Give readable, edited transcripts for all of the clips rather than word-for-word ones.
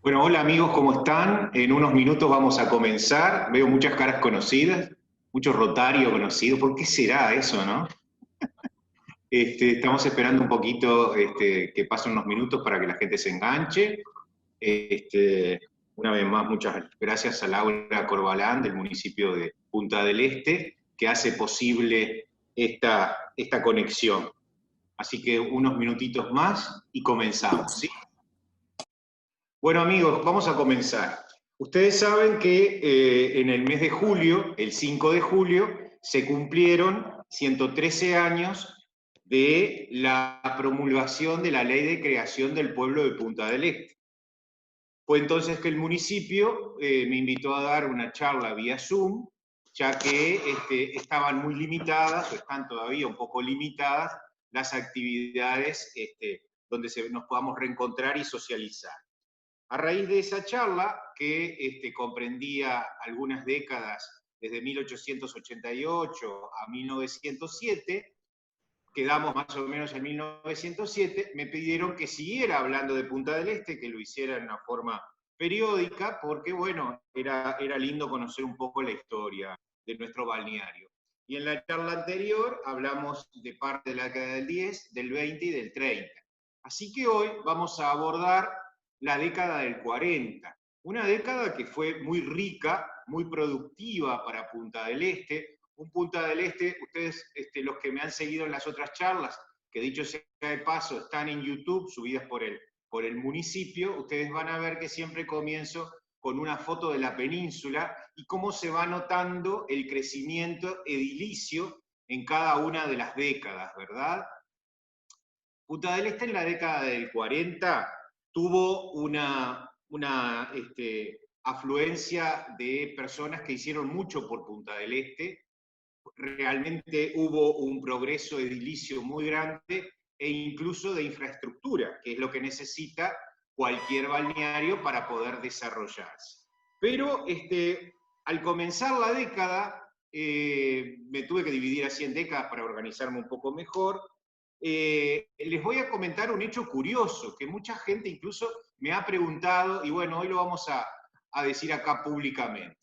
Bueno, hola amigos, ¿cómo están? En unos minutos vamos a comenzar. Veo muchas caras conocidas, mucho Rotario conocido. ¿Por qué será eso, no? Estamos esperando un poquito que pasen unos minutos para que la gente se enganche. Este, una vez más, muchas gracias a Laura Corbalán del municipio de Punta del Este, que hace posible esta conexión. Así que unos minutitos más y comenzamos, ¿sí? Bueno amigos, vamos a comenzar. Ustedes saben que en el mes de julio, el 5 de julio, se cumplieron 113 años de la promulgación de la ley de creación del pueblo de Punta del Este. Fue entonces que el municipio me invitó a dar una charla vía Zoom, ya que estaban muy limitadas, o están todavía un poco limitadas, las actividades donde nos podamos reencontrar y socializar. A raíz de esa charla, que comprendía algunas décadas desde 1888 a 1907, quedamos más o menos en 1907, me pidieron que siguiera hablando de Punta del Este, que lo hiciera en una forma periódica, porque bueno, era lindo conocer un poco la historia de nuestro balneario. Y en la charla anterior hablamos de parte de la década del 10, del 20 y del 30. Así que hoy vamos a abordar la década del 40, una década que fue muy rica, muy productiva para Punta del Este. Un Punta del Este, ustedes, los que me han seguido en las otras charlas, que dicho sea de paso, están en YouTube, subidas por el municipio, ustedes van a ver que siempre comienzo con una foto de la península y cómo se va notando el crecimiento edilicio en cada una de las décadas, ¿verdad? Punta del Este en la década del 40 tuvo una afluencia de personas que hicieron mucho por Punta del Este. Realmente hubo un progreso edilicio muy grande e incluso de infraestructura, que es lo que necesita cualquier balneario para poder desarrollarse. Pero al comenzar la década, me tuve que dividir así en décadas para organizarme un poco mejor. Les voy a comentar un hecho curioso que mucha gente incluso me ha preguntado, y bueno, hoy lo vamos a decir acá públicamente.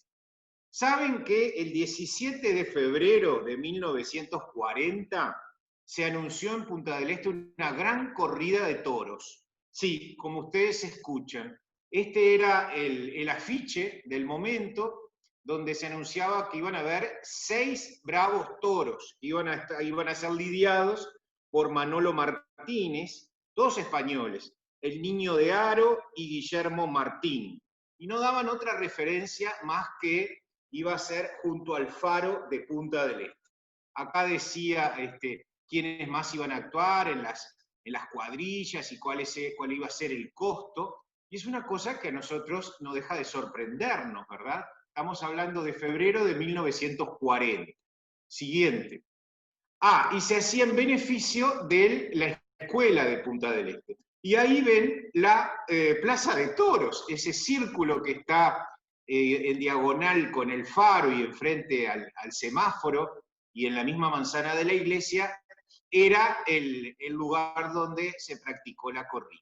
¿Saben que el 17 de febrero de 1940 se anunció en Punta del Este una gran corrida de toros? Sí, como ustedes escuchan, este era el afiche del momento donde se anunciaba que iban a haber 6 bravos toros, iban a ser lidiados por Manolo Martínez, dos españoles, el Niño de Haro y Guillermo Martín. Y no daban otra referencia más que iba a ser junto al faro de Punta del Este. Acá decía quiénes más iban a actuar en las cuadrillas y cuál iba a ser el costo. Y es una cosa que a nosotros no deja de sorprendernos, ¿verdad? Estamos hablando de febrero de 1940. Siguiente. Y se hacía en beneficio de la escuela de Punta del Este. Y ahí ven la Plaza de Toros, ese círculo que está en diagonal con el faro y enfrente al semáforo y en la misma manzana de la iglesia, era el lugar donde se practicó la corrida.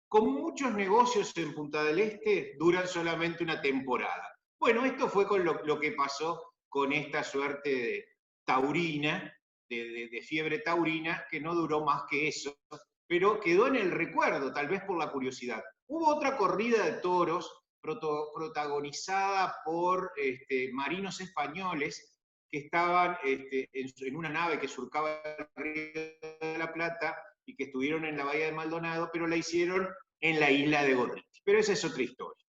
Como muchos negocios en Punta del Este, duran solamente una temporada. Bueno, esto fue con lo que pasó con esta suerte de taurina, de fiebre taurina, que no duró más que eso, pero quedó en el recuerdo, tal vez por la curiosidad. Hubo otra corrida de toros protagonizada por marinos españoles que estaban en una nave que surcaba el Río de la Plata y que estuvieron en la Bahía de Maldonado, pero la hicieron en la isla de Gorriti. Pero esa es otra historia.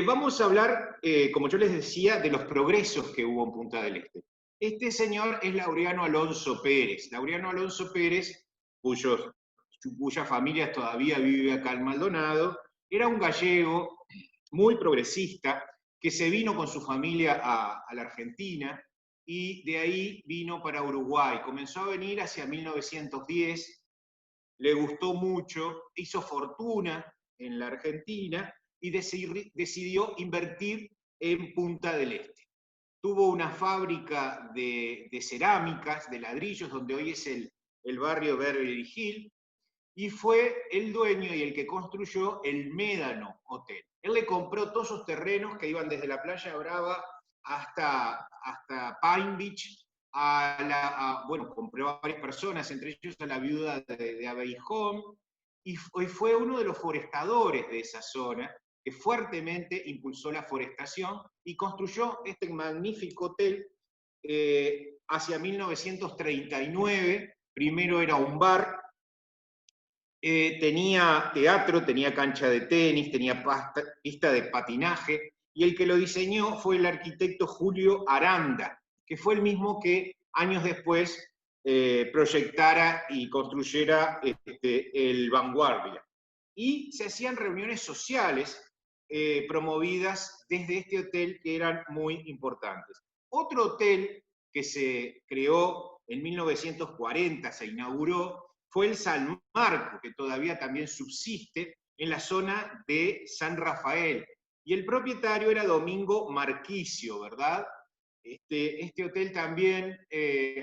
Vamos a hablar, como yo les decía, de los progresos que hubo en Punta del Este. Este señor es Laureano Alonso Pérez. Laureano Alonso Pérez, cuya familia todavía vive acá en Maldonado, era un gallego muy progresista que se vino con su familia a la Argentina y de ahí vino para Uruguay. Comenzó a venir hacia 1910, le gustó mucho, hizo fortuna en la Argentina y decidió invertir en Punta del Este. Tuvo una fábrica de cerámicas, de ladrillos, donde hoy es el barrio Beverly Hills, y fue el dueño y el que construyó el Médano Hotel. Él le compró todos esos terrenos que iban desde la Playa Brava hasta Palm Beach, bueno, compró a varias personas, entre ellos a la viuda de Abeyhón, y fue uno de los forestadores de esa zona, que fuertemente impulsó la forestación y construyó este magnífico hotel hacia 1939. Primero era un bar, tenía teatro, tenía cancha de tenis, tenía pista de patinaje, y el que lo diseñó fue el arquitecto Julio Aranda, que fue el mismo que años después proyectara y construyera el Vanguardia. Y se hacían reuniones sociales promovidas desde este hotel que eran muy importantes. Otro hotel que se creó en 1940, se inauguró, fue el San Marco, que todavía también subsiste en la zona de San Rafael. Y el propietario era Domingo Marquicio, ¿verdad? Este hotel también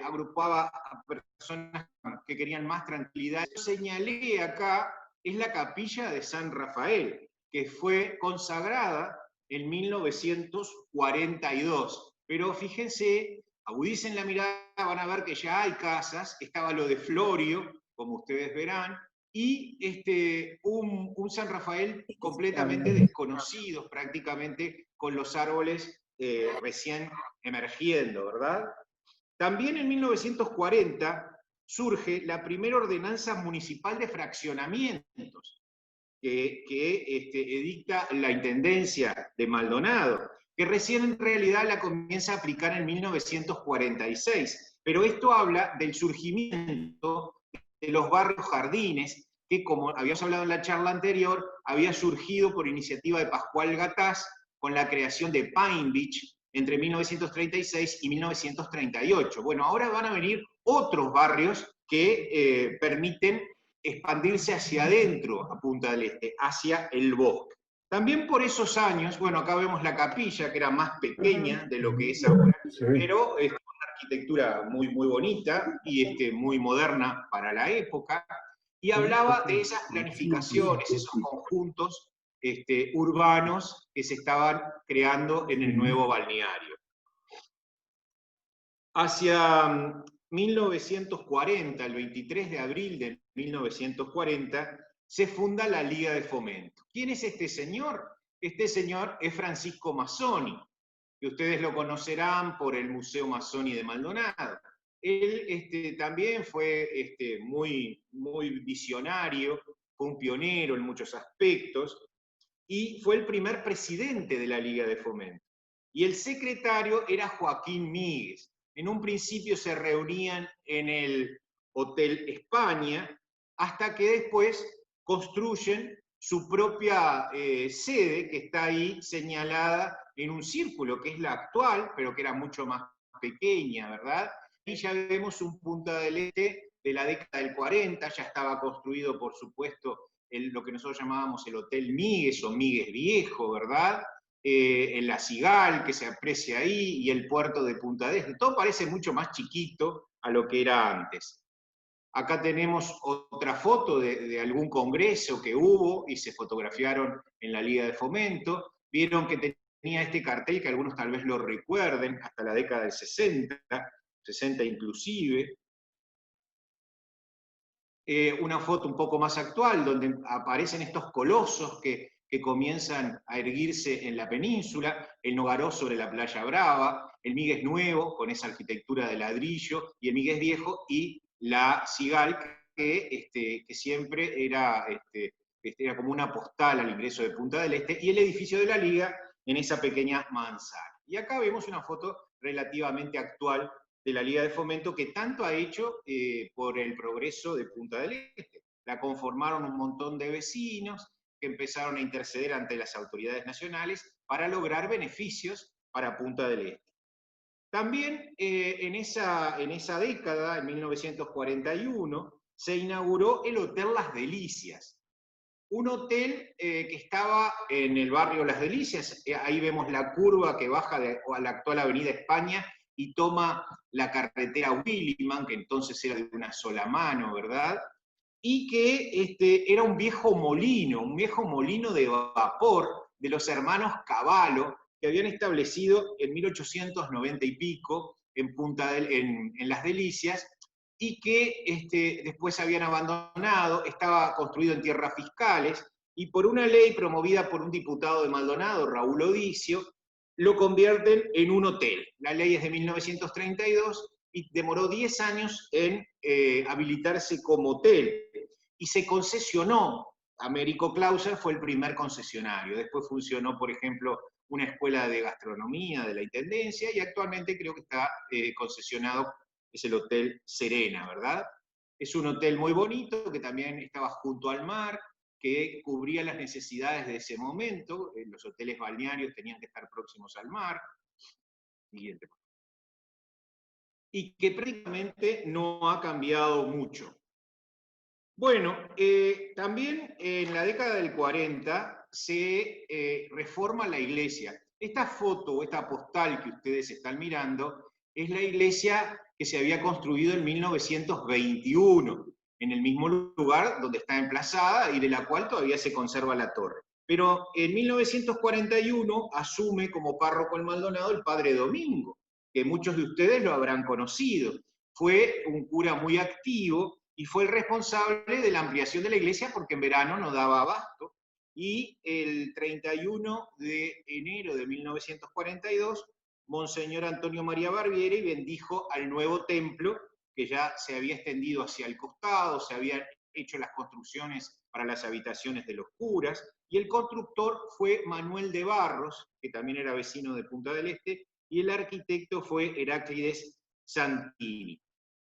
agrupaba a personas que querían más tranquilidad. Yo señalé acá, es la capilla de San Rafael, que fue consagrada en 1942. Pero fíjense, agudicen la mirada, van a ver que ya hay casas, estaba lo de Florio, como ustedes verán, y un San Rafael completamente desconocido, prácticamente con los árboles recién emergiendo, ¿verdad? También en 1940 surge la primera ordenanza municipal de fraccionamientos que edicta la Intendencia de Maldonado, que recién en realidad la comienza a aplicar en 1946. Pero esto habla del surgimiento de los barrios jardines, que como habíamos hablado en la charla anterior, había surgido por iniciativa de Pascual Gataz con la creación de Pine Beach entre 1936 y 1938. Bueno, ahora van a venir otros barrios que permiten expandirse hacia adentro, a Punta del Este, hacia el bosque. También por esos años, bueno, acá vemos la capilla, que era más pequeña de lo que es ahora, pero es una arquitectura muy, muy bonita y muy moderna para la época, y hablaba de esas planificaciones, esos conjuntos urbanos que se estaban creando en el nuevo balneario. Hacia 1940, el 23 de abril de 1940, se funda la Liga de Fomento. ¿Quién es este señor? Este señor es Francisco Mazzoni, que ustedes lo conocerán por el Museo Mazzoni de Maldonado. Él también fue muy, muy visionario, fue un pionero en muchos aspectos, y fue el primer presidente de la Liga de Fomento. Y el secretario era Joaquín Míguez. En un principio se reunían en el Hotel España, hasta que después construyen su propia sede, que está ahí señalada en un círculo, que es la actual, pero que era mucho más pequeña, ¿verdad? Y ya vemos un Punta del Este de la década del 40, ya estaba construido, por supuesto, lo que nosotros llamábamos el Hotel Míguez o Míguez Viejo, ¿verdad? En la Cigal, que se aprecia ahí, y el puerto de Punta del Este. Todo parece mucho más chiquito a lo que era antes. Acá tenemos otra foto de algún congreso que hubo y se fotografiaron en la Liga de Fomento. Vieron que tenía este cartel, que algunos tal vez lo recuerden, hasta la década del 60 inclusive. Una foto un poco más actual, donde aparecen estos colosos que comienzan a erguirse en la península, el Nogaró sobre la Playa Brava, el Míguez Nuevo, con esa arquitectura de ladrillo, y el Míguez Viejo, y la Cigal, que siempre era como una postal al ingreso de Punta del Este, y el edificio de la Liga en esa pequeña manzana. Y acá vemos una foto relativamente actual de la Liga de Fomento, que tanto ha hecho por el progreso de Punta del Este. La conformaron un montón de vecinos que empezaron a interceder ante las autoridades nacionales para lograr beneficios para Punta del Este. También en esa década, en 1941, se inauguró el Hotel Las Delicias. Un hotel que estaba en el barrio Las Delicias, ahí vemos la curva que baja a la actual Avenida España y toma la carretera Williman, que entonces era de una sola mano, ¿verdad? y que era un viejo molino de vapor de los hermanos Cavallo, que habían establecido en 1890 y pico en Las Delicias, y que después habían abandonado, estaba construido en tierras fiscales, y por una ley promovida por un diputado de Maldonado, Raúl Odicio, lo convierten en un hotel. La ley es de 1932 y demoró 10 años en habilitarse como hotel. Y se concesionó. Américo Clauser fue el primer concesionario. Después funcionó, por ejemplo, una escuela de gastronomía de la Intendencia, y actualmente creo que está concesionado, es el Hotel Serena, ¿verdad? Es un hotel muy bonito, que también estaba junto al mar, que cubría las necesidades de ese momento. Los hoteles balnearios tenían que estar próximos al mar. Siguiente. Y que prácticamente no ha cambiado mucho. Bueno, también en la década del 40 se reforma la iglesia. Esta foto, esta postal que ustedes están mirando, es la iglesia que se había construido en 1921, en el mismo lugar donde está emplazada y de la cual todavía se conserva la torre. Pero en 1941 asume como párroco en Maldonado el padre Domingo, que muchos de ustedes lo habrán conocido. Fue un cura muy activo y fue el responsable de la ampliación de la iglesia porque en verano no daba abasto. Y el 31 de enero de 1942, Monseñor Antonio María Barbieri bendijo al nuevo templo, que ya se había extendido hacia el costado, se habían hecho las construcciones para las habitaciones de los curas, y el constructor fue Manuel de Barros, que también era vecino de Punta del Este, y el arquitecto fue Heráclides Santini.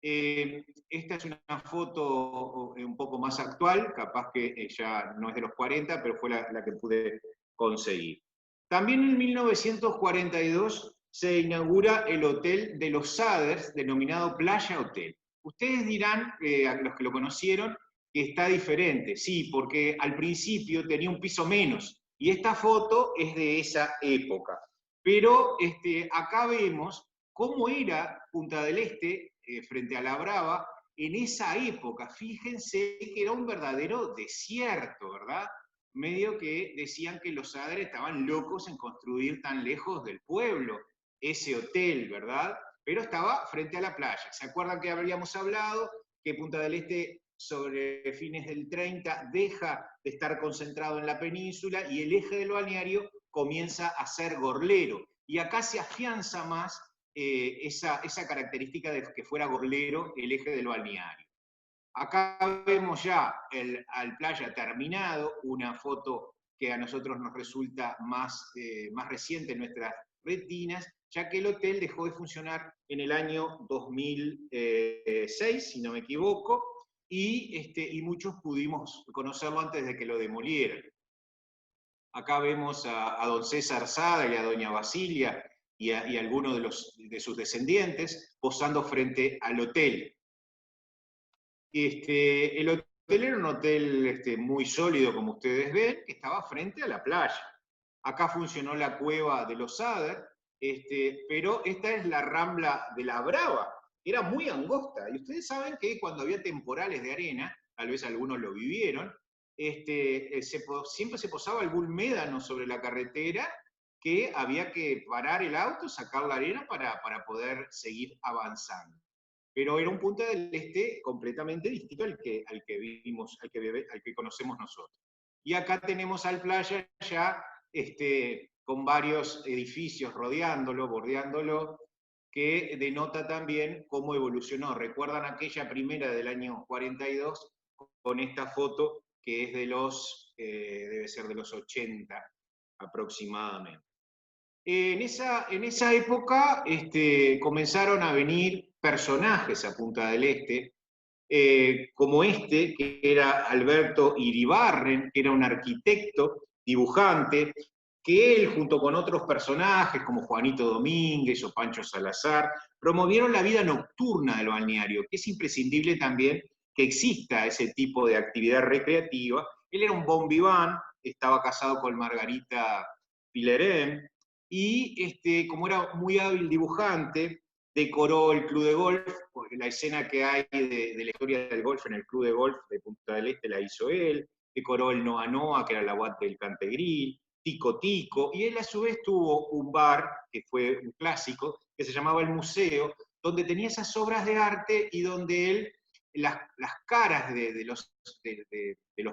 Esta es una foto un poco más actual, capaz que ya no es de los 40, pero fue la que pude conseguir. También en 1942 se inaugura el Hotel de los Saders, denominado Playa Hotel. Ustedes dirán, a los que lo conocieron, que está diferente. Sí, porque al principio tenía un piso menos, y esta foto es de esa época. Pero acá vemos cómo era Punta del Este, frente a La Brava, en esa época. Fíjense que era un verdadero desierto, ¿verdad? Medio que decían que los Saders estaban locos en construir tan lejos del pueblo ese hotel, ¿verdad? Pero estaba frente a la playa. ¿Se acuerdan que habíamos hablado que Punta del Este sobre fines del 30 deja de estar concentrado en la península y el eje del balneario comienza a ser gorlero? Y acá se afianza más esa característica de que fuera gorlero el eje del balneario. Acá vemos ya al playa terminado, una foto que a nosotros nos resulta más reciente en nuestras retinas, ya que el hotel dejó de funcionar en el año 2006, si no me equivoco, y muchos pudimos conocerlo antes de que lo demolieran. Acá vemos a don César Sada y a doña Basilia y algunos de sus descendientes posando frente al hotel. El hotel era un hotel muy sólido, como ustedes ven, que estaba frente a la playa. Acá funcionó la cueva de los Sader, pero esta es la Rambla de la Brava. Era muy angosta, y ustedes saben que cuando había temporales de arena, tal vez algunos lo vivieron, siempre se posaba algún médano sobre la carretera, que había que parar el auto, sacar la arena para poder seguir avanzando. Pero era un Punta del Este completamente distinto al que vivimos, al que conocemos nosotros. Y acá tenemos al playa ya con varios edificios rodeándolo, bordeándolo, que denota también cómo evolucionó. ¿Recuerdan aquella primera del año 42 con esta foto que es debe ser de los 80 aproximadamente? En esa época comenzaron a venir personajes a Punta del Este, como que era Alberto Iribarren, que era un arquitecto, dibujante, que él, junto con otros personajes como Juanito Domínguez o Pancho Salazar, promovieron la vida nocturna del balneario, que es imprescindible también que exista ese tipo de actividad recreativa. Él era un bon vivant, estaba casado con Margarita Pilerén, y como era muy hábil dibujante, decoró el club de golf, porque la escena que hay de la historia del golf en el club de golf de Punta del Este la hizo él, decoró el Noa Noa, que era la boate del Cantegril, Tico Tico, y él a su vez tuvo un bar, que fue un clásico, que se llamaba El Museo, donde tenía esas obras de arte y donde él, las caras de los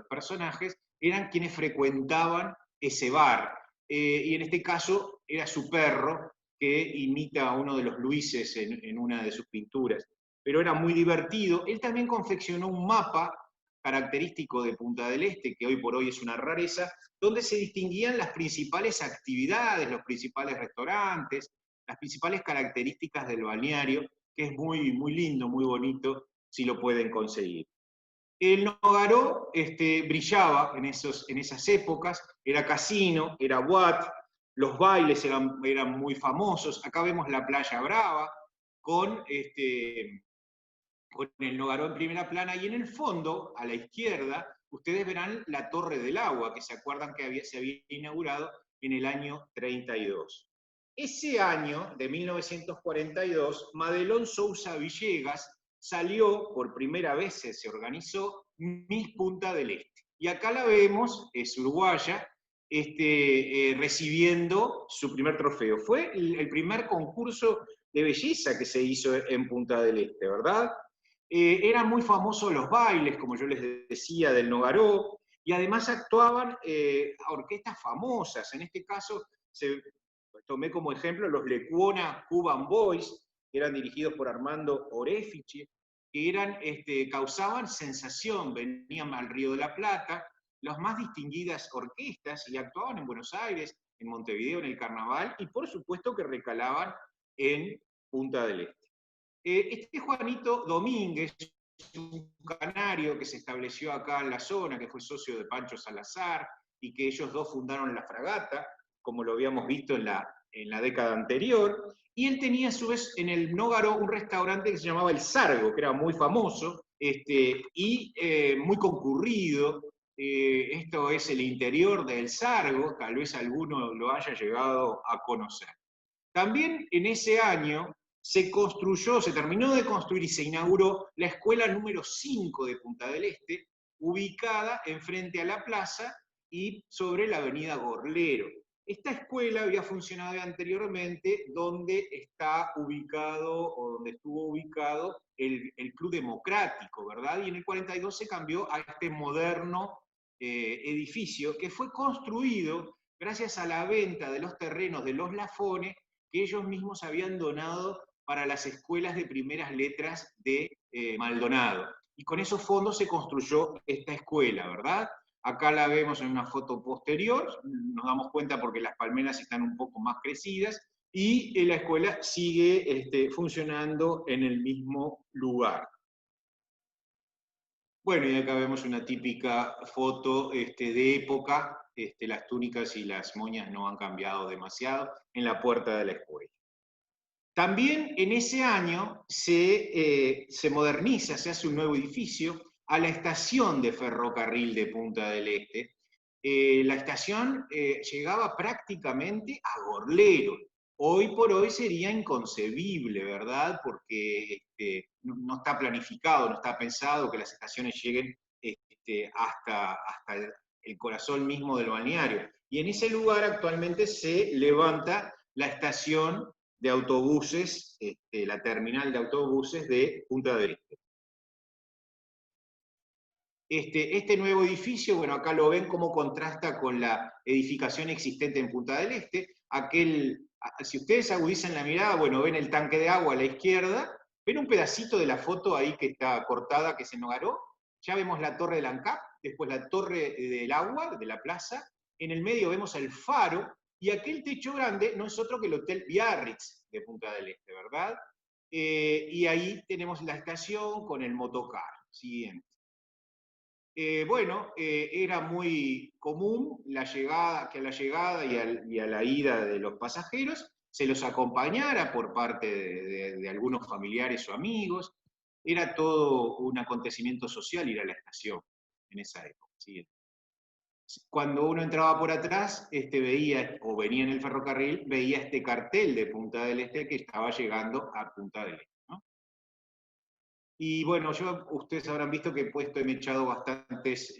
personajes eran quienes frecuentaban ese bar. Y en este caso era su perro, que imita a uno de los Luises en una de sus pinturas. Pero era muy divertido. Él también confeccionó un mapa característico de Punta del Este, que hoy por hoy es una rareza, donde se distinguían las principales actividades, los principales restaurantes, las principales características del balneario, que es muy, muy lindo, muy bonito, si lo pueden conseguir. El Nogaró brillaba en esas épocas, era casino, era boate, los bailes eran muy famosos. Acá vemos la Playa Brava con el Nogaró en primera plana, y en el fondo, a la izquierda, ustedes verán la Torre del Agua, que se acuerdan que se había inaugurado en el año 32. Ese año, de 1942, Madelón Sousa Villegas salió, por primera vez se organizó, Miss Punta del Este. Y acá la vemos, es uruguaya, recibiendo su primer trofeo. Fue el primer concurso de belleza que se hizo en Punta del Este, ¿verdad? Eran muy famosos los bailes, como yo les decía, del Nogaró, y además actuaban orquestas famosas. En este caso, tomé como ejemplo los Lecuona Cuban Boys, que eran dirigidos por Armando Orefice, que causaban sensación, venían al Río de la Plata, las más distinguidas orquestas, y actuaban en Buenos Aires, en Montevideo, en el Carnaval, y por supuesto que recalaban en Punta del Este. Este Juanito Domínguez, un canario que se estableció acá en la zona, que fue socio de Pancho Salazar, y que ellos dos fundaron la Fragata, como lo habíamos visto en la década anterior, y él tenía a su vez en el Nógaro un restaurante que se llamaba El Sargo, que era muy famoso y muy concurrido. Esto es el interior del Sargo, tal vez alguno lo haya llegado a conocer. También en ese año se terminó de construir y se inauguró la escuela número 5 de Punta del Este, ubicada enfrente a la plaza y sobre la avenida Gorlero. Esta escuela había funcionado anteriormente donde está ubicado, o donde estuvo ubicado el Club Democrático, ¿verdad? Y en el 42 se cambió a este moderno edificio que fue construido gracias a la venta de los terrenos de los Lafones que ellos mismos habían donado para las escuelas de primeras letras de Maldonado. Y con esos fondos se construyó esta escuela, ¿verdad? Acá la vemos en una foto posterior, nos damos cuenta porque las palmeras están un poco más crecidas, y la escuela sigue funcionando en el mismo lugar. Bueno, y acá vemos una típica foto de época, las túnicas y las moñas no han cambiado demasiado, en la puerta de la escuela. También en ese año se moderniza, se hace un nuevo edificio a la estación de ferrocarril de Punta del Este. La estación llegaba prácticamente a Gorlero. Hoy por hoy sería inconcebible, ¿verdad? Porque no está planificado, no está pensado que las estaciones lleguen hasta el corazón mismo del balneario. Y en ese lugar actualmente se levanta la estación de autobuses, la terminal de autobuses de Punta del Este. Este nuevo edificio, bueno, acá lo ven cómo contrasta con la edificación existente en Punta del Este. Si ustedes agudizan la mirada, bueno, ven el tanque de agua a la izquierda, ven un pedacito de la foto ahí que está cortada, que se Nogaró, ya vemos la torre del ANCAP, después la torre del agua, de la plaza, en el medio vemos el faro, y aquel techo grande no es otro que el Hotel Biarritz de Punta del Este, ¿verdad? Y ahí tenemos la estación con el motocar. Siguiente. Era muy común que a la llegada y a la ida de los pasajeros se los acompañara por parte de algunos familiares o amigos. Era todo un acontecimiento social ir a la estación en esa época. ¿Sí? cuando uno entraba por atrás, veía, o venía en el ferrocarril, veía este cartel de Punta del Este que estaba llegando a Punta del Este, ¿no? Y bueno, ustedes habrán visto que he echado bastantes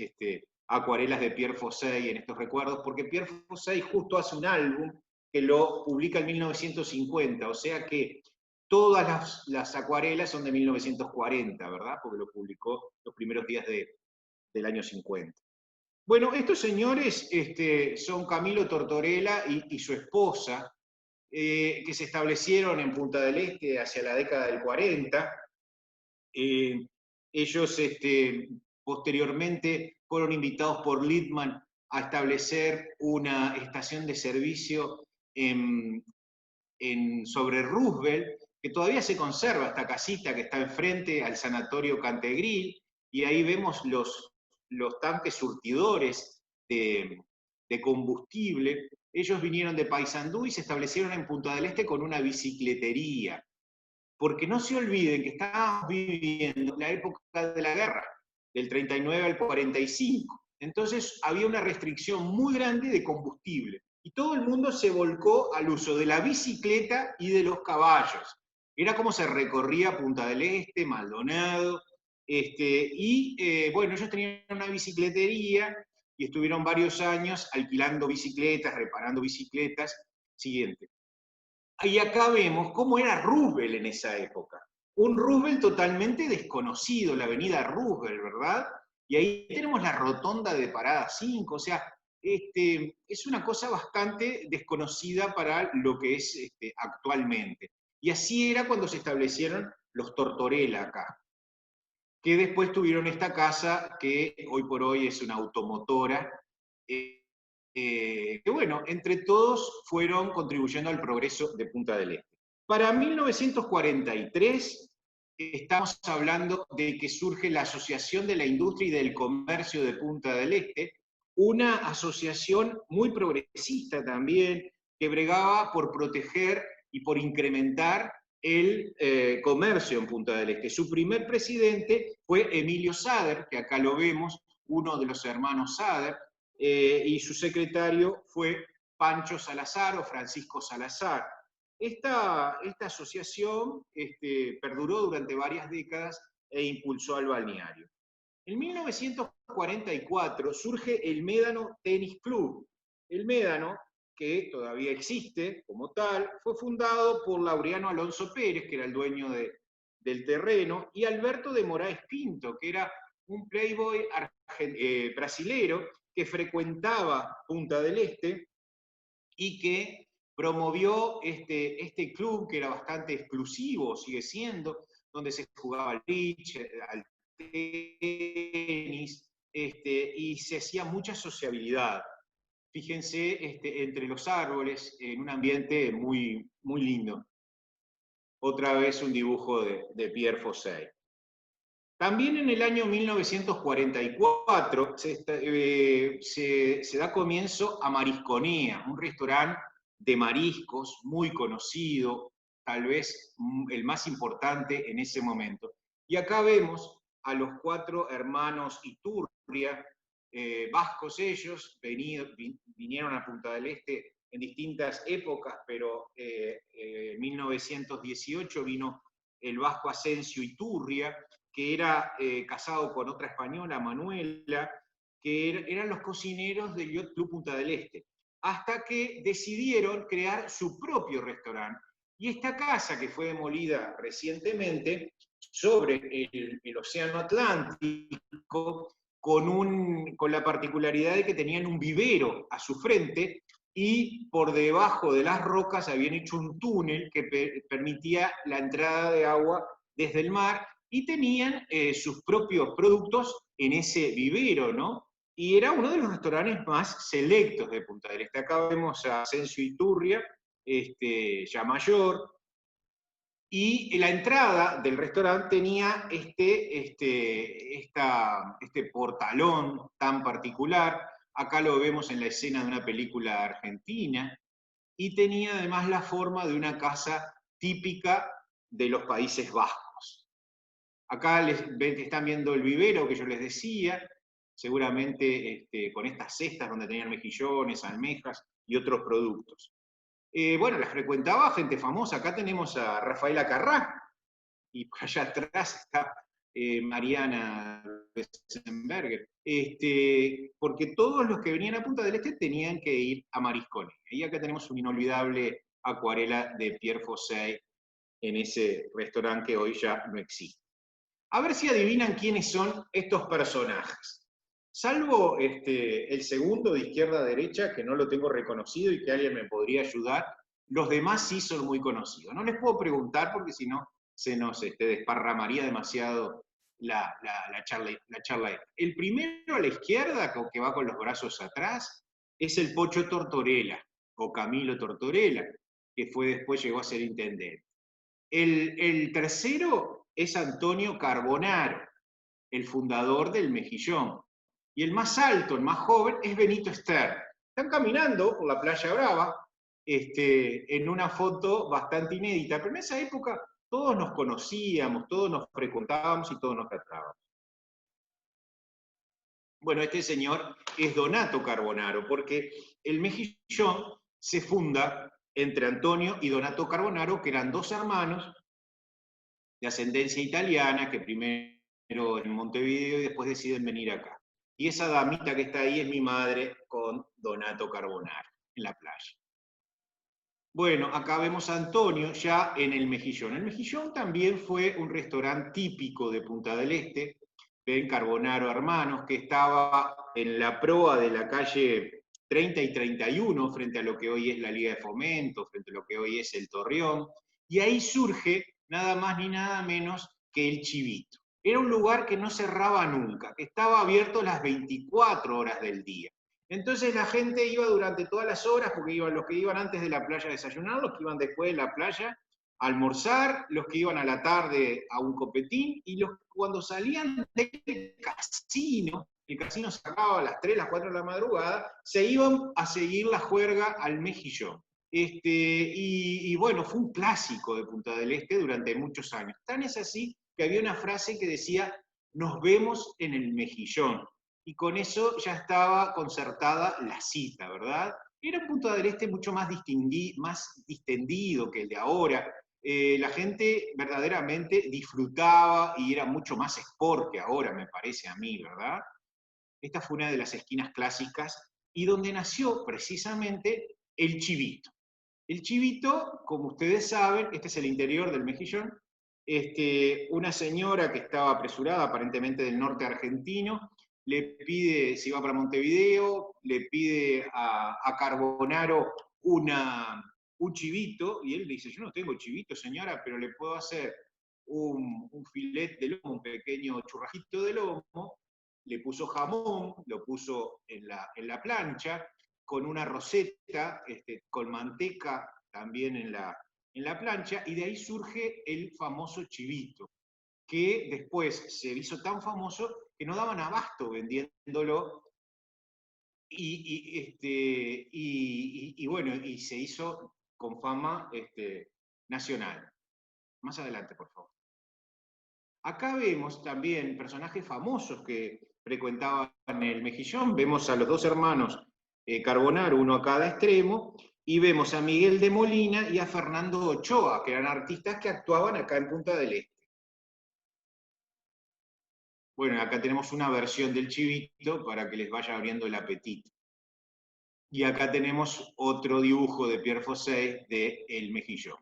acuarelas de Pierre Fosey en estos recuerdos, porque Pierre Fosey justo hace un álbum que lo publica en 1950, o sea que todas las acuarelas son de 1940, ¿verdad? Porque lo publicó los primeros días del año 50. Bueno, estos señores son Camilo Tortorella y su esposa, que se establecieron en Punta del Este hacia la década del 40. Ellos posteriormente fueron invitados por Littmann a establecer una estación de servicio sobre Roosevelt, que todavía se conserva esta casita que está enfrente al sanatorio Cantegril, y ahí vemos los tanques surtidores de combustible. Ellos vinieron de Paysandú y se establecieron en Punta del Este con una bicicletería. Porque no se olviden que estábamos viviendo la época de la guerra, del 39 al 45. Entonces había una restricción muy grande de combustible. Y todo el mundo se volcó al uso de la bicicleta y de los caballos. Era como se recorría Punta del Este, Maldonado. Bueno, ellos tenían una bicicletería y estuvieron varios años alquilando bicicletas, reparando bicicletas. Siguiente. Y acá vemos cómo era Roosevelt en esa época. Un Roosevelt totalmente desconocido, la avenida Roosevelt, ¿verdad? Y ahí tenemos la rotonda de Parada 5, o sea, es una cosa bastante desconocida para lo que es actualmente. Y así era cuando se establecieron los Tortorella acá, que después tuvieron esta casa que hoy por hoy es una automotora, que bueno, entre todos fueron contribuyendo al progreso de Punta del Este. Para 1943 estamos hablando de que surge la Asociación de la Industria y del Comercio de Punta del Este, una asociación muy progresista también, que bregaba por proteger y por incrementar el comercio en Punta del Este. Su primer presidente fue Emilio Sader, que acá lo vemos, uno de los hermanos Sader, y su secretario fue Pancho Salazar o Francisco Salazar. Esta asociación perduró durante varias décadas e impulsó al balneario. En 1944 surge el Médano Tenis Club. El Médano, que todavía existe como tal, fue fundado por Laureano Alonso Pérez, que era el dueño del terreno, y Alberto de Moraes Pinto, que era un playboy brasilero que frecuentaba Punta del Este y que promovió este club que era bastante exclusivo, sigue siendo, donde se jugaba al bridge, al tenis, y se hacía mucha sociabilidad. Fíjense entre los árboles, en un ambiente muy, muy lindo. Otra vez un dibujo de Pierre Fosey. También en el año 1944 se da comienzo a Marisconía, un restaurante de mariscos muy conocido, tal vez el más importante en ese momento. Y acá vemos a los 4 hermanos Iturria, vascos ellos, vinieron a Punta del Este en distintas épocas, pero en 1918 vino el vasco Asensio Iturria, que era casado con otra española, Manuela, que eran los cocineros del Yacht Club Punta del Este, hasta que decidieron crear su propio restaurante. Y esta casa, que fue demolida recientemente, sobre el Océano Atlántico, con la particularidad de que tenían un vivero a su frente, y por debajo de las rocas habían hecho un túnel que permitía la entrada de agua desde el mar, y tenían sus propios productos en ese vivero, ¿no? Y era uno de los restaurantes más selectos de Punta del Este. Acá vemos a Asensio Iturria, ya mayor, y la entrada del restaurante tenía este portalón tan particular. Acá lo vemos en la escena de una película argentina, y tenía además la forma de una casa típica de los Países Bajos. Acá están viendo el vivero que yo les decía, seguramente con estas cestas donde tenían mejillones, almejas y otros productos. Bueno, las frecuentaba gente famosa. Acá tenemos a Rafaela Carrá, y por allá atrás está Mariana Bessenberger, porque todos los que venían a Punta del Este tenían que ir a Marisconi. Y acá tenemos una inolvidable acuarela de Pierre Fosset en ese restaurante que hoy ya no existe. A ver si adivinan quiénes son estos personajes. Salvo el segundo de izquierda a derecha, que no lo tengo reconocido y que alguien me podría ayudar, los demás sí son muy conocidos. No les puedo preguntar porque si no se nos desparramaría demasiado la charla. El primero a la izquierda, que va con los brazos atrás, es el Pocho Tortorella, o Camilo Tortorella, que después llegó a ser intendente. El tercero es Antonio Carbonaro, el fundador del Mejillón. Y el más alto, el más joven, es Benito Stern. Están caminando por la Playa Brava, en una foto bastante inédita, pero en esa época todos nos conocíamos, todos nos frecuentábamos y todos nos tratábamos. Bueno, este señor es Donato Carbonaro, porque el Mejillón se funda entre Antonio y Donato Carbonaro, que eran dos hermanos de ascendencia italiana, que primero en Montevideo y después deciden venir acá. Y esa damita que está ahí es mi madre con Donato Carbonaro, en la playa. Bueno, acá vemos a Antonio ya en el Mejillón. El Mejillón también fue un restaurante típico de Punta del Este, ven Carbonaro Hermanos, que estaba en la proa de la calle 30 y 31, frente a lo que hoy es la Liga de Fomento, frente a lo que hoy es el Torreón, y ahí surge nada más ni nada menos que el Chivito. Era un lugar que no cerraba nunca, que estaba abierto las 24 horas del día. Entonces la gente iba durante todas las horas, porque iban los que iban antes de la playa a desayunar, los que iban después de la playa a almorzar, los que iban a la tarde a un copetín, y los cuando salían del casino, el casino se acababa a las 3, las 4 de la madrugada, se iban a seguir la juerga al Mejillón. Y bueno, fue un clásico de Punta del Este durante muchos años. Tan es así que había una frase que decía, nos vemos en el Mejillón. Y con eso ya estaba concertada la cita, ¿verdad? Era un Punta del Este mucho más distendido que el de ahora. La gente verdaderamente disfrutaba y era mucho más sport que ahora, me parece a mí, ¿verdad? Esta fue una de las esquinas clásicas y donde nació precisamente el Chivito. El Chivito, como ustedes saben, este es el interior del Mejillón, una señora que estaba apresurada, aparentemente del norte argentino, le pide, si va para Montevideo, le pide a Carbonaro un chivito, y él le dice, yo no tengo chivito, señora, pero le puedo hacer un filet de lomo, un pequeño churrasquito de lomo, le puso jamón, lo puso en la plancha, con una roseta, con manteca también en la plancha, y de ahí surge el famoso chivito, que después se hizo tan famoso que no daban abasto vendiéndolo, y bueno, y se hizo con fama nacional. Más adelante, por favor. Acá vemos también personajes famosos que frecuentaban el Mejillón. Vemos a los dos hermanos Carbonaro, uno a cada extremo, y vemos a Miguel de Molina y a Fernando Ochoa, que eran artistas que actuaban acá en Punta del Este. Bueno, acá tenemos una versión del Chivito para que les vaya abriendo el apetito. Y acá tenemos otro dibujo de Pierre Fosset de El Mejillón.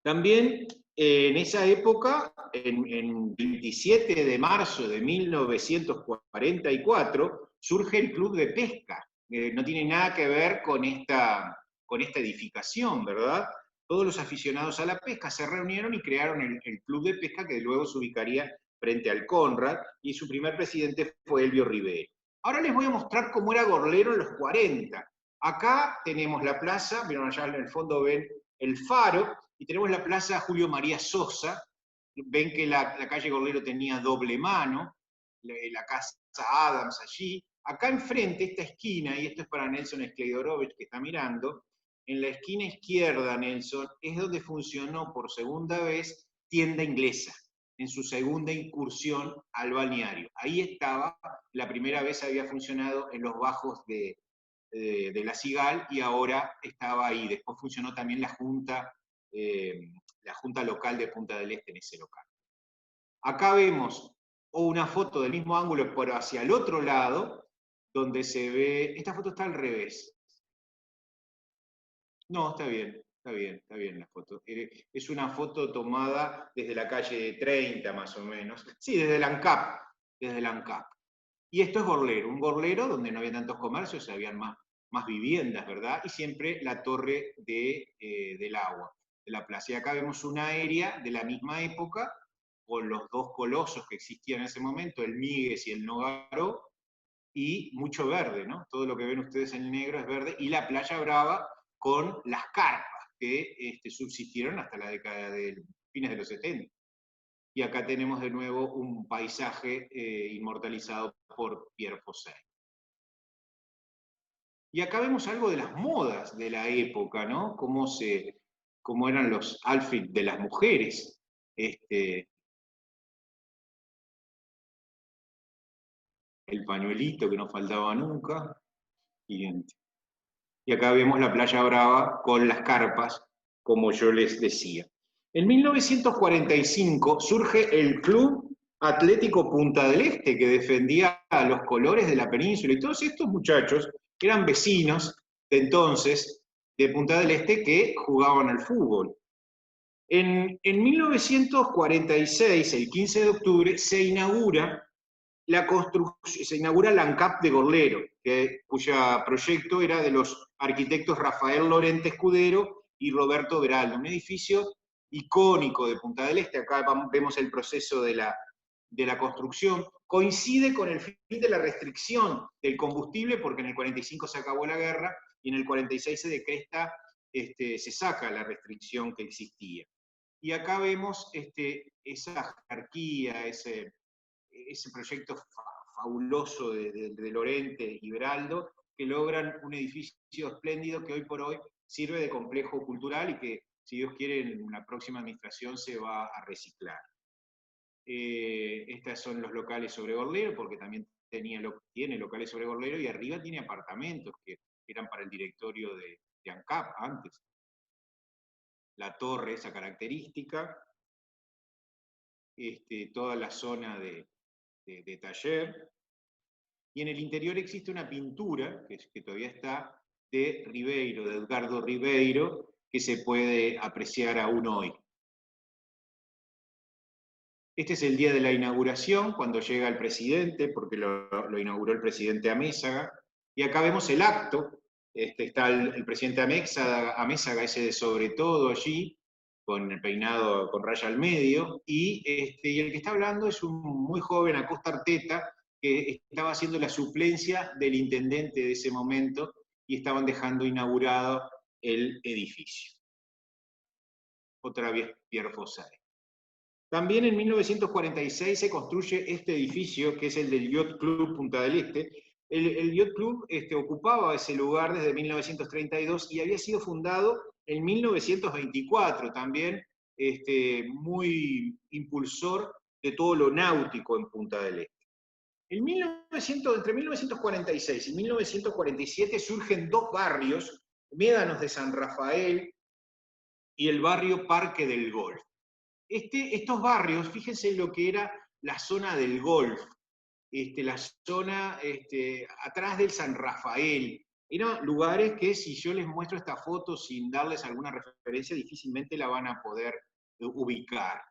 También en esa época, en 27 de marzo de 1944, surge el Club de Pesca. No tiene nada que ver con esta edificación, ¿verdad? Todos los aficionados a la pesca se reunieron y crearon el Club de Pesca, que luego se ubicaría frente al Conrad, y su primer presidente fue Elvio Rivero. Ahora les voy a mostrar cómo era Gorlero en los 40. Acá tenemos la plaza, vieron allá en el fondo ven el faro, y tenemos la plaza Julio María Sosa, ven que la calle Gorlero tenía doble mano, la casa Adams allí. Acá enfrente, esta esquina, y esto es para Nelson Skleidorovich que está mirando, en la esquina izquierda, Nelson, es donde funcionó por segunda vez Tienda Inglesa. en su segunda incursión al balneario. Ahí estaba, la primera vez había funcionado en los bajos de la Sigal y ahora estaba ahí. Después funcionó también la junta local de Punta del Este en ese local. Acá vemos una foto del mismo ángulo, pero hacia el otro lado, donde se ve, esta foto está al revés. No, está bien la foto. Es una foto tomada desde la calle 30 más o menos. Sí, desde el ANCAP. Y esto es Gorlero, un Gorlero donde no había tantos comercios, habían más viviendas, ¿verdad? Y siempre la torre del agua, de la plaza. Y acá vemos una aérea de la misma época, con los dos colosos que existían en ese momento, el Míguez y el Nogaró, y mucho verde, ¿no? Todo lo que ven ustedes en negro es verde, y la Playa Brava con las carpas que subsistieron hasta la década de fines de los 70. Y acá tenemos de nuevo un paisaje inmortalizado por Pierre Fosset. Y acá vemos algo de las modas de la época, ¿no? Cómo eran los outfits de las mujeres. El pañuelito que no faltaba nunca. Y acá vemos la Playa Brava con las carpas, como yo les decía. En 1945 surge el Club Atlético Punta del Este, que defendía los colores de la península, y todos estos muchachos eran vecinos de entonces de Punta del Este que jugaban al fútbol. En 1946, el 15 de octubre, se inaugura la ANCAP de Gorlero, cuyo proyecto era de los arquitectos Rafael Lorente Escudero y Roberto Beraldo, un edificio icónico de Punta del Este. Acá vemos el proceso de la construcción. Coincide con el fin de la restricción del combustible, porque en el 45 se acabó la guerra y en el 46 se decreta, se saca la restricción que existía. Y acá vemos esa jerarquía, ese proyecto fabuloso de Lorente y Beraldo, que logran un edificio espléndido que hoy por hoy sirve de complejo cultural y que, si Dios quiere, en la próxima administración se va a reciclar. Estos son los locales sobre Gorlero, porque también tiene locales sobre Gorlero, y arriba tiene apartamentos que eran para el directorio de ANCAP antes. La torre, esa característica, toda la zona de taller, y en el interior existe una pintura, que todavía está, de Ribeiro, de Edgardo Ribeiro, que se puede apreciar aún hoy. Este es el día de la inauguración, cuando llega el presidente, porque lo inauguró el presidente Amézaga, y acá vemos el acto. Está el presidente Amézaga, ese de sobre todo allí, con el peinado con raya al medio, y el que está hablando es un muy joven Acosta Arteta, que estaba haciendo la suplencia del intendente de ese momento, y estaban dejando inaugurado el edificio. Otra vez Pierre Fosset. También en 1946 se construye este edificio, que es el del Yacht Club Punta del Este. El Yacht Club ocupaba ese lugar desde 1932 y había sido fundado en 1924, también muy impulsor de todo lo náutico en Punta del Este. Entre 1946 y 1947 surgen dos barrios, Médanos de San Rafael y el barrio Parque del Golf. Estos barrios, fíjense lo que era la zona del Golf, la zona atrás del San Rafael. Eran lugares que, si yo les muestro esta foto sin darles alguna referencia, difícilmente la van a poder ubicar.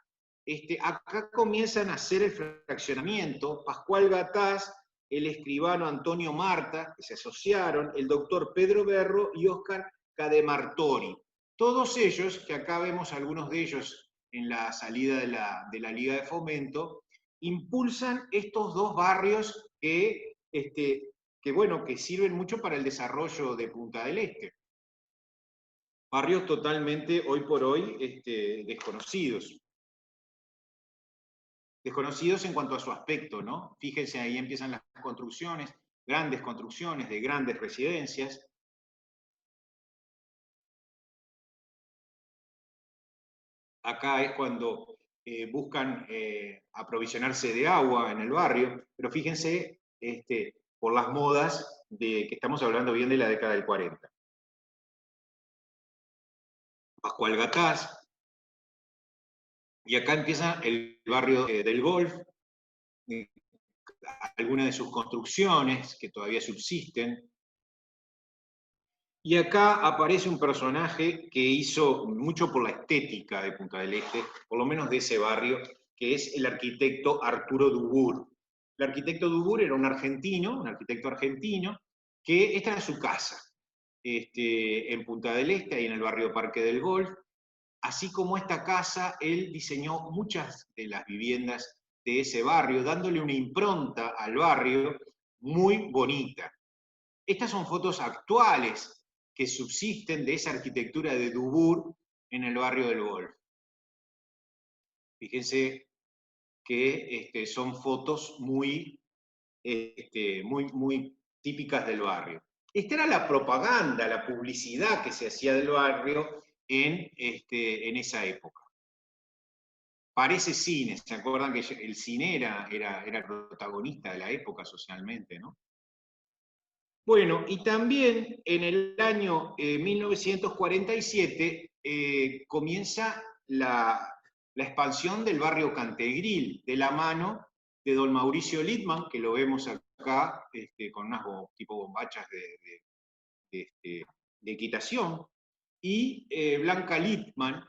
Acá comienzan a hacer el fraccionamiento Pascual Gataz, el escribano Antonio Marta, que se asociaron, el doctor Pedro Berro y Óscar Cademartori. Todos ellos, que acá vemos algunos de ellos en la salida de la Liga de Fomento, impulsan estos dos barrios que sirven mucho para el desarrollo de Punta del Este. Barrios totalmente, hoy por hoy, desconocidos. Desconocidos en cuanto a su aspecto, ¿no? Fíjense, ahí empiezan las construcciones, grandes construcciones de grandes residencias. Acá es cuando buscan aprovisionarse de agua en el barrio, pero fíjense por las modas de que estamos hablando bien de la década del 40. Pascual Gataz, y acá empieza el barrio del Golf, algunas de sus construcciones que todavía subsisten. Y acá aparece un personaje que hizo mucho por la estética de Punta del Este, por lo menos de ese barrio, que es el arquitecto Arturo Dubur. El arquitecto Dubur era un arquitecto argentino, que esta era su casa, en Punta del Este, ahí en el barrio Parque del Golf. Así como esta casa, él diseñó muchas de las viviendas de ese barrio, dándole una impronta al barrio muy bonita. Estas son fotos actuales que subsisten de esa arquitectura de Dubur en el barrio del Golf. Fíjense que son fotos muy típicas del barrio. Esta era la propaganda, la publicidad que se hacía del barrio en esa época. Parece cine, ¿se acuerdan que el cine era el protagonista de la época socialmente, ¿no? Bueno, y también en el año 1947 comienza la expansión del barrio Cantegril, de la mano de don Mauricio Littman, que lo vemos acá con unas tipo bombachas de equitación, y Blanca Littman.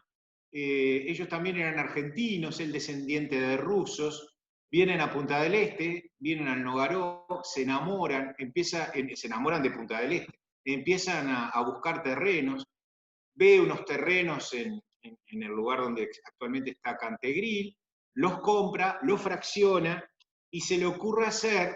Ellos también eran argentinos, él descendiente de rusos, vienen a Punta del Este, vienen al Nogaró, se enamoran, se enamoran de Punta del Este, empiezan a buscar terrenos, ve unos terrenos en el lugar donde actualmente está Cantegril, los compra, los fracciona y se le ocurre hacer,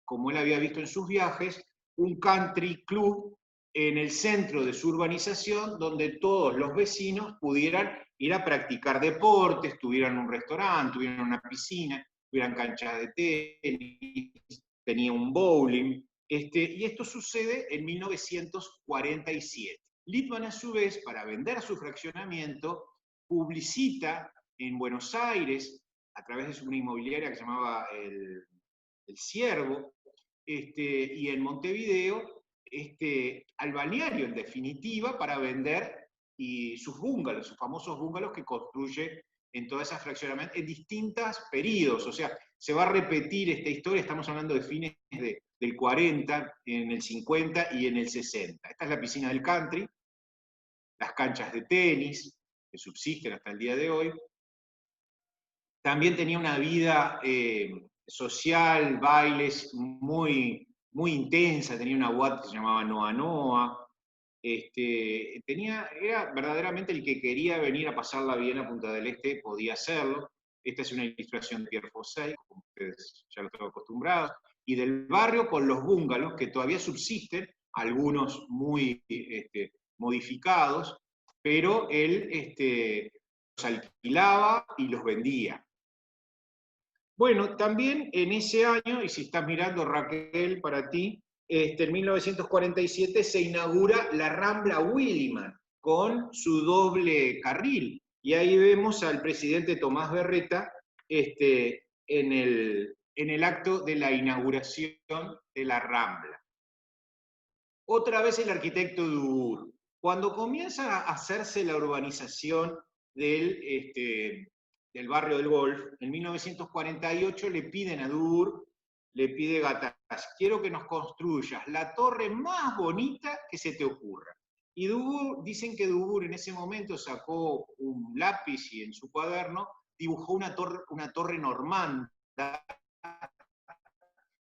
como él había visto en sus viajes, un country club en el centro de su urbanización donde todos los vecinos pudieran ir a practicar deportes, tuvieran un restaurante, tuvieran una piscina, tuvieran canchas de tenis, tenía un bowling, y esto sucede en 1947. Littman, a su vez, para vender su fraccionamiento, publicita en Buenos Aires, a través de una inmobiliaria que se llamaba el Ciervo, y en Montevideo, al balneario, en definitiva, para vender sus búngalos, sus famosos búngalos que construye en todas esas fraccionamientos, en distintos periodos. O sea, se va a repetir esta historia, estamos hablando de fines del 40, en el 50 y en el 60. Esta es la piscina del country, las canchas de tenis, que subsisten hasta el día de hoy. También tenía una vida social, bailes muy, muy intensa, tenía una boate que se llamaba Noa Noa. Era verdaderamente el que quería venir a pasarla bien a Punta del Este, podía hacerlo. Esta es una ilustración de Pierre Fosset, como ustedes ya lo están acostumbrados, y del barrio con los búngalos, que todavía subsisten, algunos muy modificados, pero él los alquilaba y los vendía. Bueno, también en ese año, y si estás mirando, Raquel, para ti, en 1947 se inaugura la Rambla Williman con su doble carril. Y ahí vemos al presidente Tomás Berreta en el acto de la inauguración de la Rambla. Otra vez el arquitecto Dubur. Cuando comienza a hacerse la urbanización del barrio del Golf, en 1948 le piden a Dubur, le pide Gataz, quiero que nos construyas la torre más bonita que se te ocurra. Y Dubur, dicen que Dubur en ese momento sacó un lápiz y en su cuaderno dibujó una torre normanda,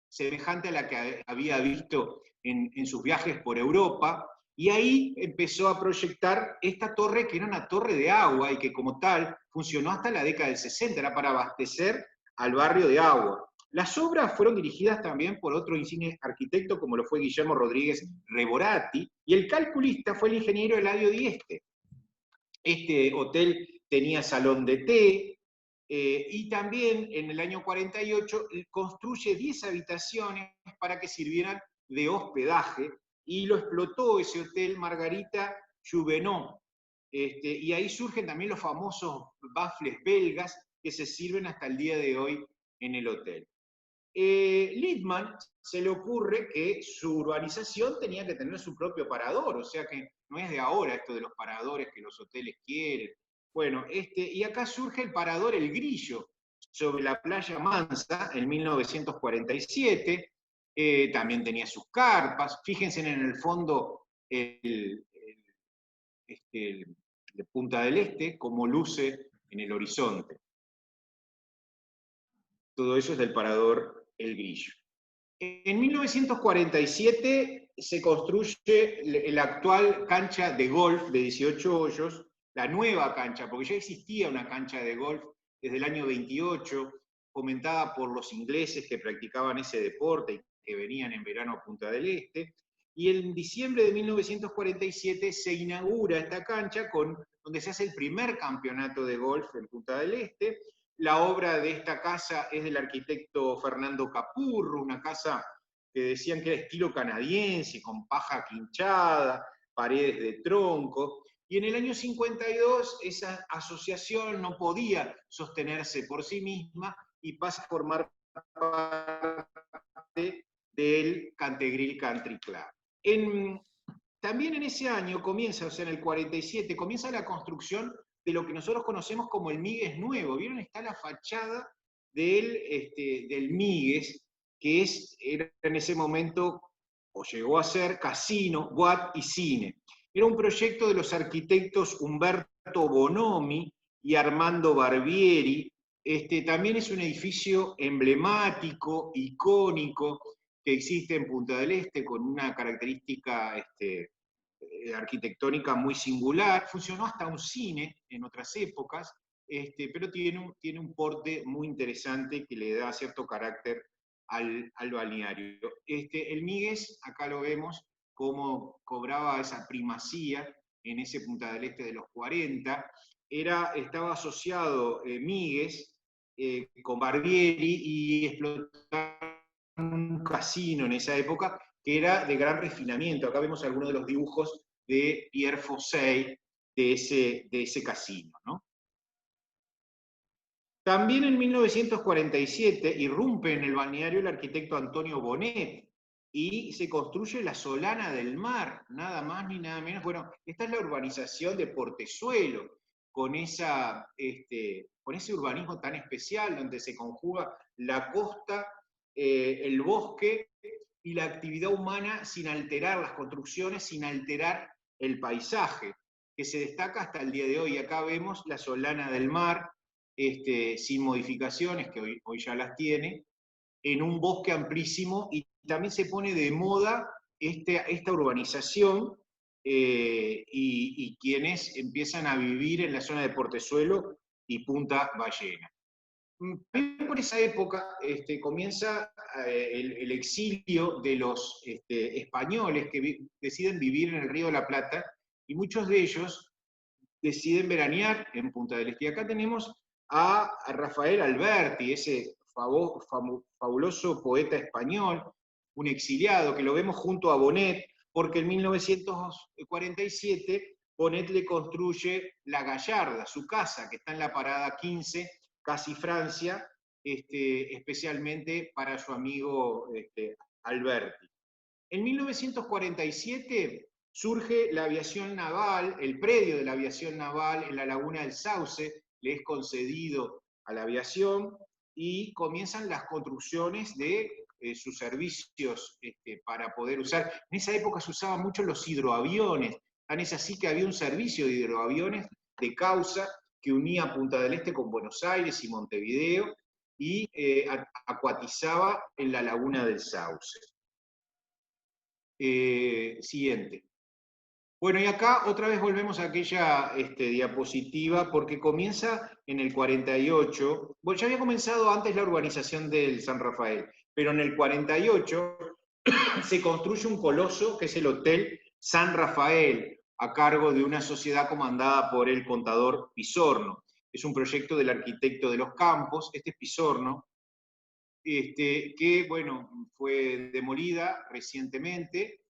semejante a la que había visto en sus viajes por Europa, y ahí empezó a proyectar esta torre, que era una torre de agua y que como tal funcionó hasta la década del 60, era para abastecer al barrio de agua. Las obras fueron dirigidas también por otro insigne arquitecto, como lo fue Guillermo Rodríguez Reborati, y el calculista fue el ingeniero Eladio Dieste. Este hotel tenía salón de té, y también en el año 48 construye 10 habitaciones para que sirvieran de hospedaje, y lo explotó ese hotel Margarita Jouvenot. Y ahí surgen también los famosos bafles belgas, que se sirven hasta el día de hoy en el hotel. Lippmann se le ocurre que su urbanización tenía que tener su propio parador, o sea que no es de ahora esto de los paradores que los hoteles quieren. Bueno, y acá surge el parador El Grillo, sobre la playa Mansa, en 1947, también tenía sus carpas, fíjense en el fondo de Punta del Este, como luce en el horizonte. Todo eso es del parador El Grillo. En 1947 se construye la actual cancha de golf de 18 hoyos, la nueva cancha, porque ya existía una cancha de golf desde el año 28, fomentada por los ingleses que practicaban ese deporte y que venían en verano a Punta del Este. Y en diciembre de 1947 se inaugura esta cancha donde se hace el primer campeonato de golf en Punta del Este. La obra de esta casa es del arquitecto Fernando Capurro, una casa que decían que era estilo canadiense, con paja quinchada, paredes de tronco. Y en el año 52 esa asociación no podía sostenerse por sí misma y pasa a formar parte del Cantegril Country Club. También en ese año comienza, o sea, en el 47, comienza la construcción de lo que nosotros conocemos como el Migues Nuevo. ¿Vieron? Está la fachada del Migues, que era en ese momento, o llegó a ser, casino, boate y cine. Era un proyecto de los arquitectos Umberto Bonomi y Armando Barbieri. También es un edificio emblemático, icónico, que existe en Punta del Este, con una característica arquitectónica muy singular. Funcionó hasta un cine en otras épocas, pero tiene un porte muy interesante que le da cierto carácter al balneario. El Migues, acá lo vemos, cómo cobraba esa primacía en ese Punta del Este de los 40. Estaba asociado Migues con Barbieri y explotaron un casino en esa época que era de gran refinamiento. Acá vemos algunos de los dibujos de Pierre Fosset de ese casino, ¿no? También en 1947 irrumpe en el balneario el arquitecto Antonio Bonet y se construye la Solana del Mar, nada más ni nada menos. Bueno, esta es la urbanización de Portezuelo, con ese urbanismo tan especial donde se conjuga la costa, el bosque y la actividad humana sin alterar las construcciones, sin alterar el paisaje, que se destaca hasta el día de hoy. Acá vemos la Solana del Mar, sin modificaciones, que hoy ya las tiene, en un bosque amplísimo, y también se pone de moda esta urbanización y quienes empiezan a vivir en la zona de Portezuelo y Punta Ballena. Por esa época comienza el exilio de los españoles que deciden vivir en el Río de la Plata, y muchos de ellos deciden veranear en Punta del Este. Y acá tenemos a Rafael Alberti, ese fabuloso poeta español, un exiliado, que lo vemos junto a Bonet, porque en 1947 Bonet le construye La Gallarda, su casa, que está en la parada 15, casi Francia, especialmente para su amigo Alberti. En 1947 surge la aviación naval, el predio de la aviación naval en la Laguna del Sauce, le es concedido a la aviación y comienzan las construcciones de sus servicios para poder usar. En esa época se usaban mucho los hidroaviones, tan es así que había un servicio de hidroaviones de causa que unía Punta del Este con Buenos Aires y Montevideo y acuatizaba en la Laguna del Sauce. Siguiente. Bueno, y acá otra vez volvemos a aquella diapositiva, porque comienza en el 48. Bueno, ya había comenzado antes la urbanización del San Rafael, pero en el 48 se construye un coloso que es el Hotel San Rafael, a cargo de una sociedad comandada por el contador Pisorno. Es un proyecto del arquitecto de los Campos, este es Pisorno, que, bueno, fue demolida recientemente,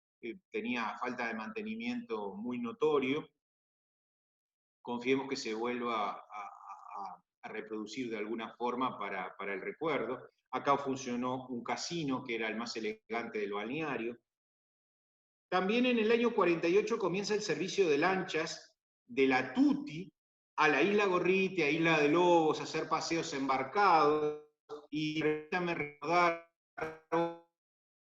tenía falta de mantenimiento muy notorio. Confiemos que se vuelva reproducir de alguna forma para el recuerdo. Acá funcionó un casino, que era el más elegante del balneario. También en el año 48 comienza el servicio de lanchas de la Tuti a la isla Gorriti, a Isla de Lobos, a hacer paseos embarcados. Y déjame recordar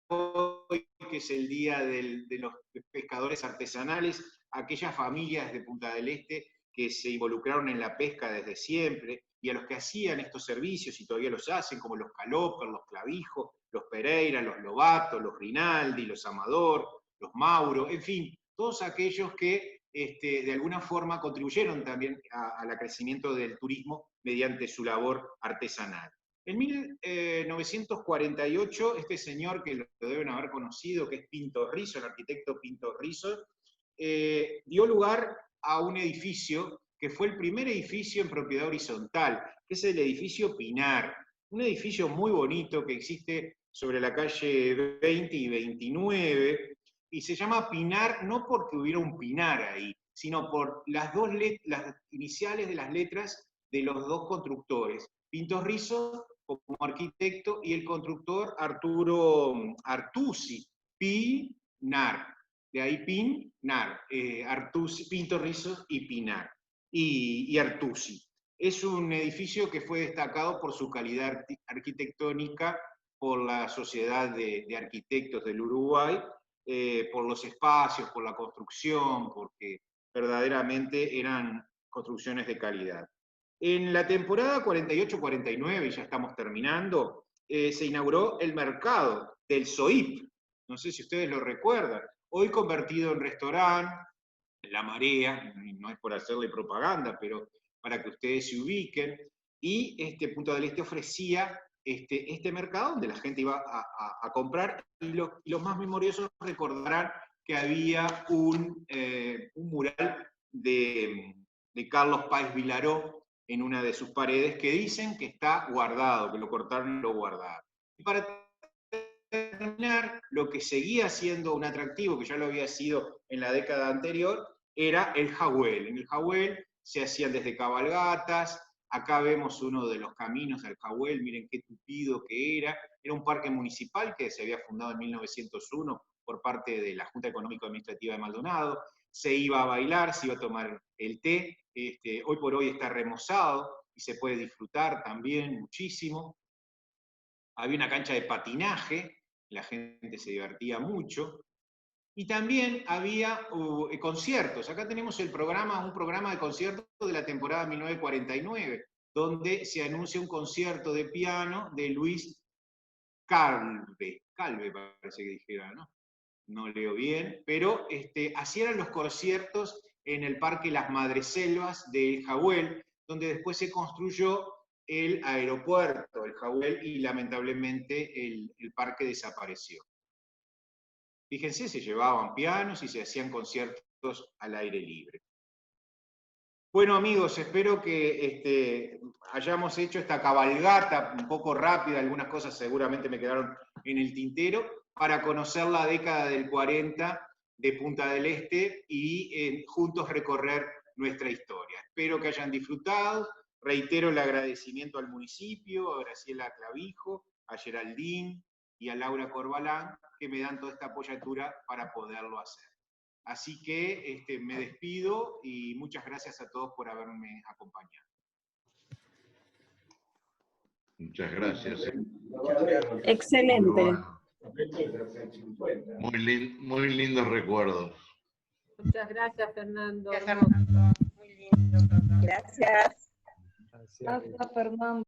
hoy, que es el día de los pescadores artesanales, aquellas familias de Punta del Este que se involucraron en la pesca desde siempre, y a los que hacían estos servicios, y todavía los hacen, como los Caloper, los Clavijos, los Pereira, los Lobato, los Rinaldi, los Amador, los Mauro, en fin, todos aquellos que de alguna forma contribuyeron también al crecimiento del turismo mediante su labor artesanal. En 1948, este señor, que lo deben haber conocido, que es Pinto Risso, el arquitecto Pinto Risso, dio lugar a un edificio que fue el primer edificio en propiedad horizontal, que es el edificio Pinar, un edificio muy bonito que existe sobre la calle 20 y 29, y se llama Pinar no porque hubiera un pinar ahí, sino por las iniciales de las letras de los dos constructores, Pinto Risso como arquitecto y el constructor Arturo Artusi, Pinar. De ahí Pinar, Pinto Risso y Pinar, y Artusi. Es un edificio que fue destacado por su calidad arquitectónica por la Sociedad de Arquitectos del Uruguay, por los espacios, por la construcción, porque verdaderamente eran construcciones de calidad. En la temporada 48-49, y ya estamos terminando, se inauguró el mercado del SOIP, no sé si ustedes lo recuerdan, hoy convertido en restaurante, La Marea, no es por hacerle propaganda, pero para que ustedes se ubiquen, y Punta del Este ofrecía este mercado donde la gente iba a comprar, y los más memoriosos recordarán que había un mural de Carlos Páez Vilaró en una de sus paredes que dicen que está guardado, que lo cortaron y lo guardaron. Y para terminar, lo que seguía siendo un atractivo, que ya lo había sido en la década anterior, era el Jagüel. En el Jagüel se hacían desde cabalgatas, acá vemos uno de los caminos al Jagüel, miren qué tupido que era un parque municipal que se había fundado en 1901 por parte de la Junta Económico-Administrativa de Maldonado, se iba a bailar, se iba a tomar el té, hoy por hoy está remozado y se puede disfrutar también muchísimo. Había una cancha de patinaje, la gente se divertía mucho, y también había conciertos. Acá tenemos un programa de conciertos de la temporada 1949, donde se anuncia un concierto de piano de Luis Calve parece que dijera, ¿no? No leo bien, pero así eran los conciertos en el Parque Las Madreselvas del Jagüel, donde después se construyó el aeropuerto, el Jagüel, y lamentablemente el parque desapareció. Fíjense, se llevaban pianos y se hacían conciertos al aire libre. Bueno, amigos, espero que hayamos hecho esta cabalgata un poco rápida, algunas cosas seguramente me quedaron en el tintero, para conocer la década del 40 de Punta del Este y juntos recorrer nuestra historia. Espero que hayan disfrutado. Reitero el agradecimiento al municipio, a Graciela Clavijo, a Geraldine y a Laura Corbalán, que me dan toda esta apoyatura para poderlo hacer. Así que me despido y muchas gracias a todos por haberme acompañado. Muchas gracias. Excelente. Muy lindos recuerdos. Muchas gracias, Fernando. Muy lindo. Gracias. Gracias, Fernando.